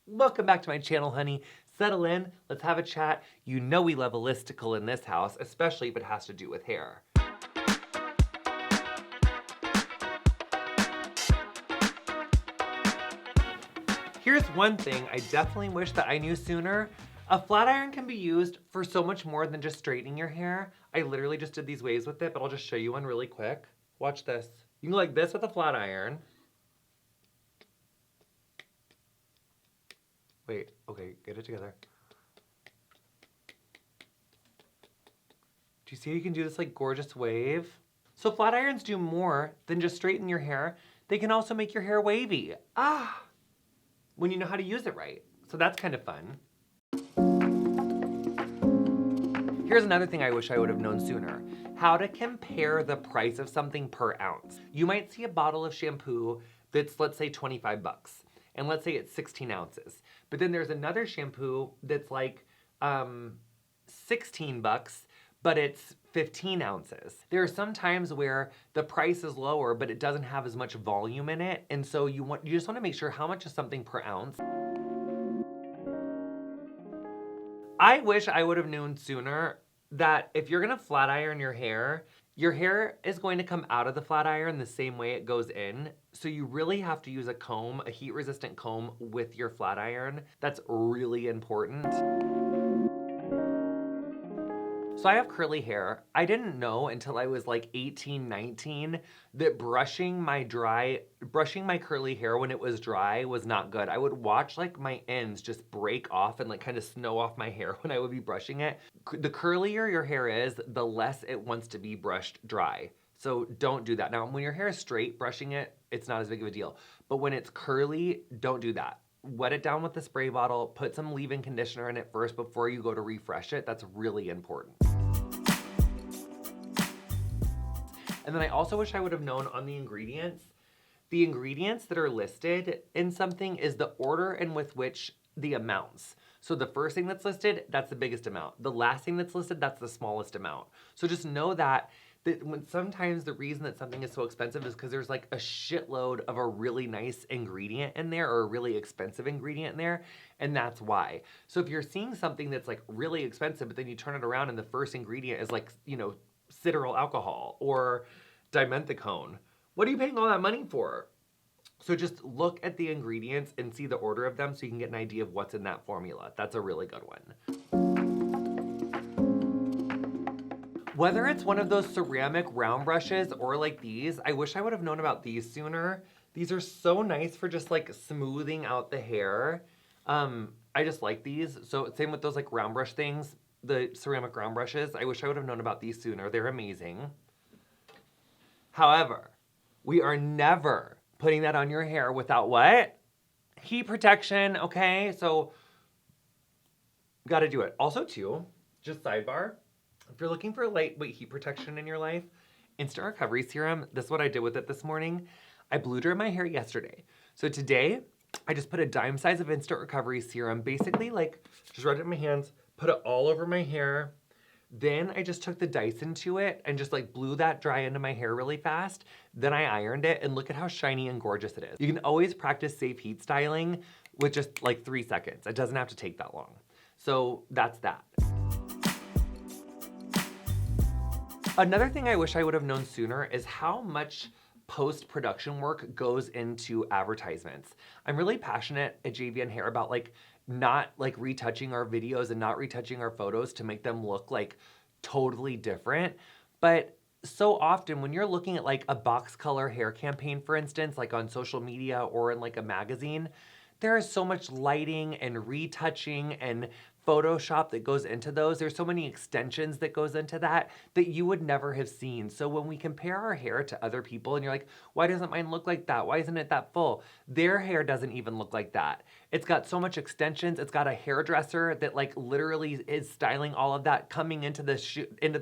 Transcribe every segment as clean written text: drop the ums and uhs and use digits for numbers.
Welcome back to my channel, honey. Settle in, let's have a chat. You know we love a listicle in this house, especially if it has to do with hair. Here's one thing I definitely wish that I knew sooner. A flat iron can be used for so much more than just straightening your hair. I literally just did these waves with it, but I'll just show you one really quick. Watch this. You can go like this with a flat iron. Wait, okay, get it together. Do you see how you can do this like gorgeous wave? So flat irons do more than just straighten your hair. They can also make your hair wavy. When you know how to use it right. So that's kind of fun. Here's another thing I wish I would have known sooner. How to compare the price of something per ounce. You might see a bottle of shampoo that's, let's say, 25 bucks. And let's say it's 16 ounces. But then there's another shampoo that's like 16 bucks, but it's 15 ounces. There are some times where the price is lower, but it doesn't have as much volume in it. And so you just want to make sure how much is something per ounce. I wish I would have known sooner that if you're gonna flat iron your hair is going to come out of the flat iron the same way it goes in. So you really have to use a comb, a heat resistant comb with your flat iron. That's really important. So I have curly hair. I didn't know until I was like 18, 19 that brushing my curly hair when it was dry was not good. I would watch like my ends just break off and like kind of snow off my hair when I would be brushing it. The curlier your hair is, the less it wants to be brushed dry. So don't do that. Now, when your hair is straight, brushing it, it's not as big of a deal. But when it's curly, don't do that. Wet it down with the spray bottle, put some leave-in conditioner in it first before you go to refresh it. That's really important. And then I also wish I would have known on the ingredients. The ingredients that are listed in something is the order in with which the amounts. So the first thing that's listed, that's the biggest amount. The last thing that's listed, that's the smallest amount. So just know that when sometimes the reason that something is so expensive is because there's like a shitload of a really nice ingredient in there or a really expensive ingredient in there, and that's why. So if you're seeing something that's like really expensive, but then you turn it around and the first ingredient is like, you know, cetyl alcohol or dimethicone, what are you paying all that money for? So just look at the ingredients and see the order of them so you can get an idea of what's in that formula. That's a really good one. Whether it's one of those ceramic round brushes or like these, I wish I would have known about these sooner. These are so nice for just like smoothing out the hair. I just like these. So same with those like round brush things, the ceramic round brushes. I wish I would have known about these sooner. They're amazing. However, we are never putting that on your hair without what? Heat protection, okay? So, gotta do it. Also too, just sidebar, if you're looking for lightweight heat protection in your life, Instant Recovery Serum, this is what I did with it this morning. I blew dry my hair yesterday. So today, I just put a dime size of Instant Recovery Serum, basically like, just rubbed it in my hands, put it all over my hair. Then I just took the Dyson to it and just like blew that dry into my hair really fast. Then I ironed it and look at how shiny and gorgeous it is. You can always practice safe heat styling with just like 3 seconds. It doesn't have to take that long. So that's that. Another thing I wish I would have known sooner is how much post-production work goes into advertisements. I'm really passionate at JVN Hair about like not like retouching our videos and not retouching our photos to make them look like totally different. But so often when you're looking at like a box color hair campaign, for instance, like on social media or in like a magazine, there is so much lighting and retouching and Photoshop that goes into those. There's so many extensions that goes into that you would never have seen. So when we compare our hair to other people and you're like, why doesn't mine look like that? Why isn't it that full? Their hair doesn't even look like that. It's got so much extensions. It's got a hairdresser that like literally is styling all of that coming into the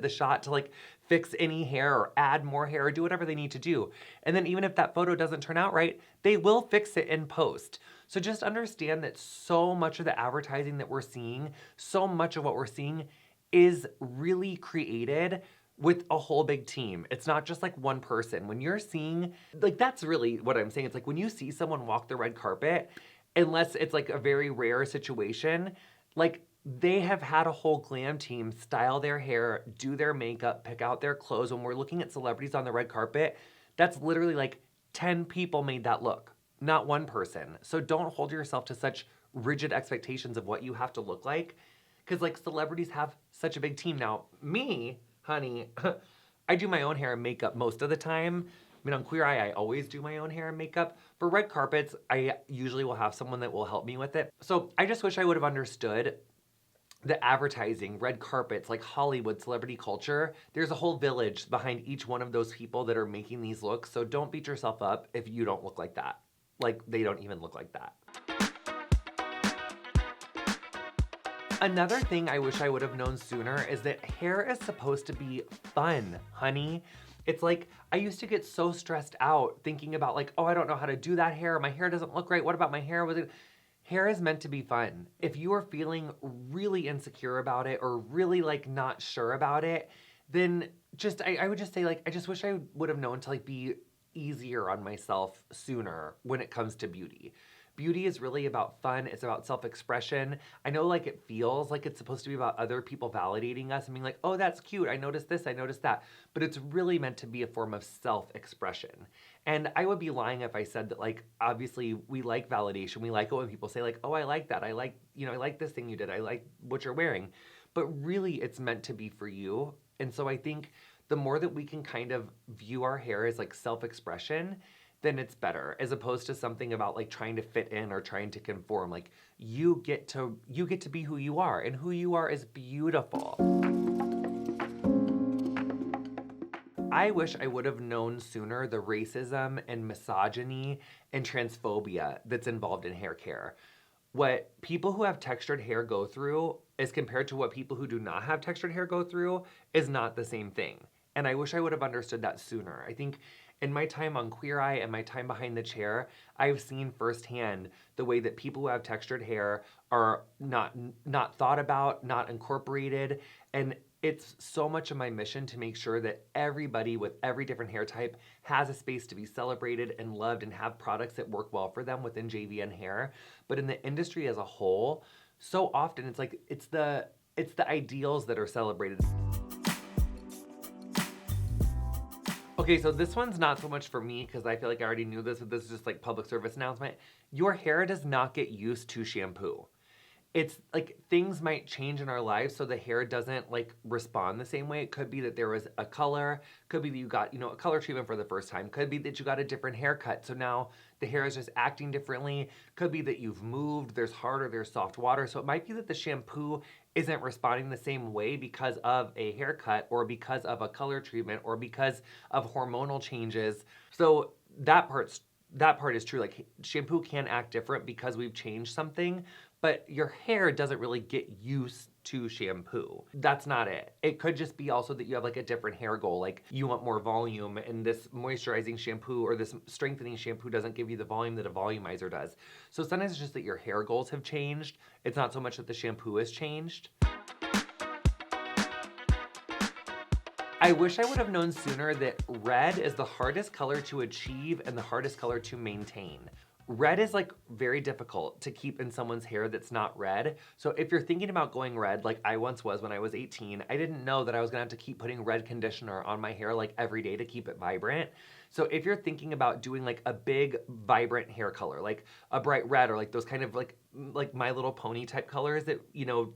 shot to like fix any hair or add more hair or do whatever they need to do. And then even if that photo doesn't turn out right, they will fix it in post. So just understand that so much of the advertising that we're seeing, so much of what we're seeing is really created with a whole big team. It's not just like one person. When you're seeing, like that's really what I'm saying. It's like when you see someone walk the red carpet unless it's like a very rare situation, like they have had a whole glam team style their hair, do their makeup, pick out their clothes. When we're looking at celebrities on the red carpet, that's literally like 10 people made that look, not one person. So don't hold yourself to such rigid expectations of what you have to look like. Because like celebrities have such a big team. Now, me, honey, I do my own hair and makeup most of the time. I mean, on Queer Eye, I always do my own hair and makeup. For red carpets, I usually will have someone that will help me with it. So I just wish I would have understood the advertising, red carpets, like Hollywood celebrity culture. There's a whole village behind each one of those people that are making these looks. So don't beat yourself up if you don't look like that. Like they don't even look like that. Another thing I wish I would have known sooner is that hair is supposed to be fun, honey. It's like I used to get so stressed out thinking about like, oh, I don't know how to do that hair. My hair doesn't look right. What about my hair? Hair is meant to be fun. If you are feeling really insecure about it or really like not sure about it, then just I would just say like I just wish I would have known to like be easier on myself sooner when it comes to beauty. Beauty is really about fun. It's about self-expression. I know like it feels like it's supposed to be about other people validating us and being like, oh, that's cute. I noticed this, I noticed that. But it's really meant to be a form of self-expression. And I would be lying if I said that like, obviously we like validation. We like it when people say like, oh, I like that. I like, I like this thing you did. I like what you're wearing. But really it's meant to be for you. And so I think the more that we can kind of view our hair as like self-expression, then it's better, as opposed to something about like trying to fit in or trying to conform. Like you get to be who you are, and who you are is beautiful. I wish I would have known sooner the racism and misogyny and transphobia that's involved in hair care. What people who have textured hair go through as compared to what people who do not have textured hair go through is not the same thing. And I wish I would have understood that sooner. I think in my time on Queer Eye and my time behind the chair, I've seen firsthand the way that people who have textured hair are not thought about, not incorporated, and it's so much of my mission to make sure that everybody with every different hair type has a space to be celebrated and loved and have products that work well for them within JVN hair. But in the industry as a whole, so often it's like it's the ideals that are celebrated. Okay, so this one's not so much for me because I feel like I already knew this, but this is just like public service announcement. Your hair does not get used to shampoo. It's like things might change in our lives so the hair doesn't like respond the same way. It could be that there was a color, could be that you got, a color treatment for the first time, could be that you got a different haircut. So now the hair is just acting differently. Could be that you've moved, there's hard or there's soft water. So it might be that the shampoo isn't responding the same way because of a haircut or because of a color treatment or because of hormonal changes. So that part is true. Like shampoo can act different because we've changed something, but your hair doesn't really get used to shampoo. That's not it. It could just be also that you have like a different hair goal. Like you want more volume and this moisturizing shampoo or this strengthening shampoo doesn't give you the volume that a volumizer does. So sometimes it's just that your hair goals have changed. It's not so much that the shampoo has changed. I wish I would have known sooner that red is the hardest color to achieve and the hardest color to maintain. Red is like very difficult to keep in someone's hair that's not red. So if you're thinking about going red, like I once was when I was 18, I didn't know that I was gonna have to keep putting red conditioner on my hair like every day to keep it vibrant. So if you're thinking about doing like a big vibrant hair color, like a bright red or like those kind of like My Little Pony type colors that,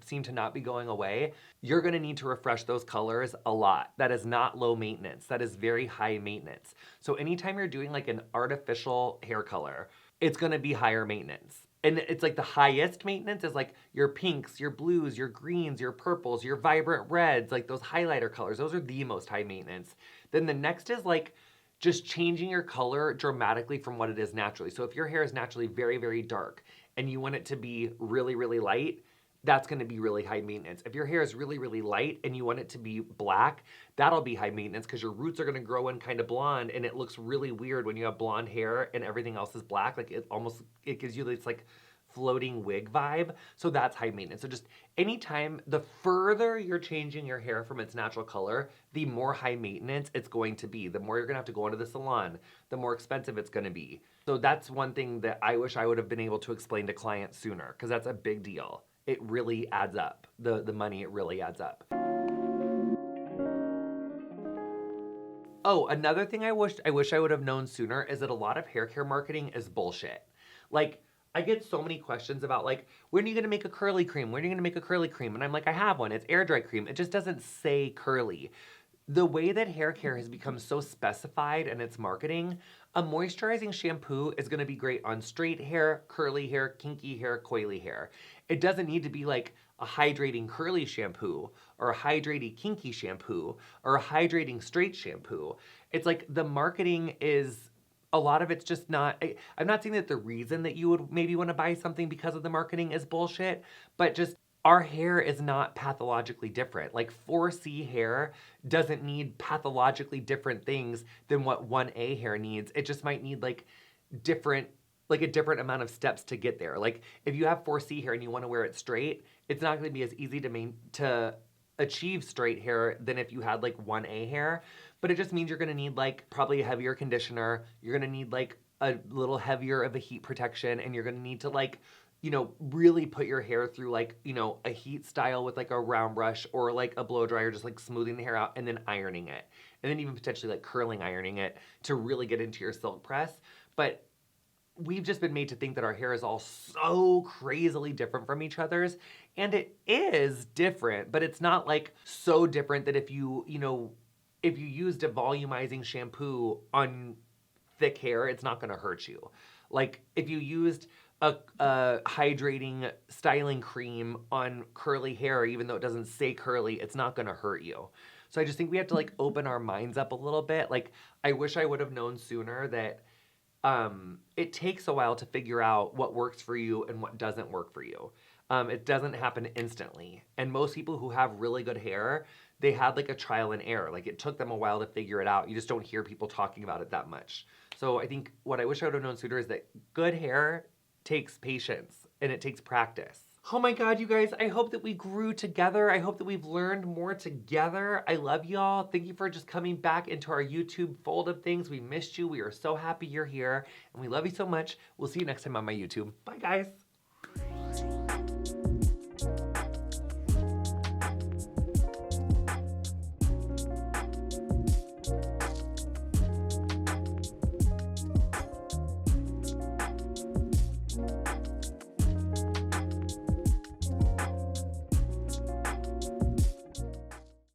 seem to not be going away, you're gonna need to refresh those colors a lot. That is not low maintenance. That is very high maintenance. So anytime you're doing like an artificial hair color, it's gonna be higher maintenance. And it's like the highest maintenance is like your pinks, your blues, your greens, your purples, your vibrant reds, like those highlighter colors. Those are the most high maintenance. Then the next is like just changing your color dramatically from what it is naturally. So if your hair is naturally very, very dark and you want it to be really, really light, that's gonna be really high maintenance. If your hair is really, really light and you want it to be black, that'll be high maintenance because your roots are gonna grow in kind of blonde and it looks really weird when you have blonde hair and everything else is black. Like it gives you this like floating wig vibe. So that's high maintenance. So just anytime, the further you're changing your hair from its natural color, the more high maintenance it's going to be. The more you're gonna have to go into the salon, the more expensive it's gonna be. So that's one thing that I wish I would have been able to explain to clients sooner, because that's a big deal. It really adds up. The money, it really adds up. Oh, another thing I wish I would have known sooner is that a lot of hair care marketing is bullshit. Like, I get so many questions about like, when are you gonna make a curly cream? When are you gonna make a curly cream? And I'm like, I have one. It's air dry cream. It just doesn't say curly. The way that hair care has become so specified in its marketing, a moisturizing shampoo is gonna be great on straight hair, curly hair, kinky hair, coily hair. It doesn't need to be like a hydrating curly shampoo or a hydrating kinky shampoo or a hydrating straight shampoo. It's like the marketing is, a lot of it's just not. I'm not saying that the reason that you would maybe want to buy something because of the marketing is bullshit, but just our hair is not pathologically different. Like 4C hair doesn't need pathologically different things than what 1A hair needs. It just might need different like a different amount of steps to get there. Like if you have 4C hair and you want to wear it straight, it's not going to be as easy to achieve straight hair than if you had like 1A hair. But it just means you're going to need like probably a heavier conditioner. You're going to need like a little heavier of a heat protection, and you're going to need to really put your hair through a heat style with like a round brush or like a blow dryer, just like smoothing the hair out and then ironing it. And then even potentially like curling ironing it to really get into your silk press. But we've just been made to think that our hair is all so crazily different from each other's, and it is different, but it's not like so different that if if you used a volumizing shampoo on thick hair, it's not going to hurt you. Like if you used a hydrating styling cream on curly hair, even though it doesn't say curly, it's not going to hurt you. So I just think we have to like open our minds up a little bit. Like I wish I would have known sooner that it takes a while to figure out what works for you and what doesn't work for you. It doesn't happen instantly. And most people who have really good hair, they had like a trial and error. Like it took them a while to figure it out. You just don't hear people talking about it that much. So I think what I wish I would have known sooner is that good hair takes patience and it takes practice. Oh my God, you guys, I hope that we grew together. I hope that we've learned more together. I love y'all. Thank you for just coming back into our YouTube fold of things. We missed you. We are so happy you're here, and we love you so much. We'll see you next time on my YouTube. Bye, guys.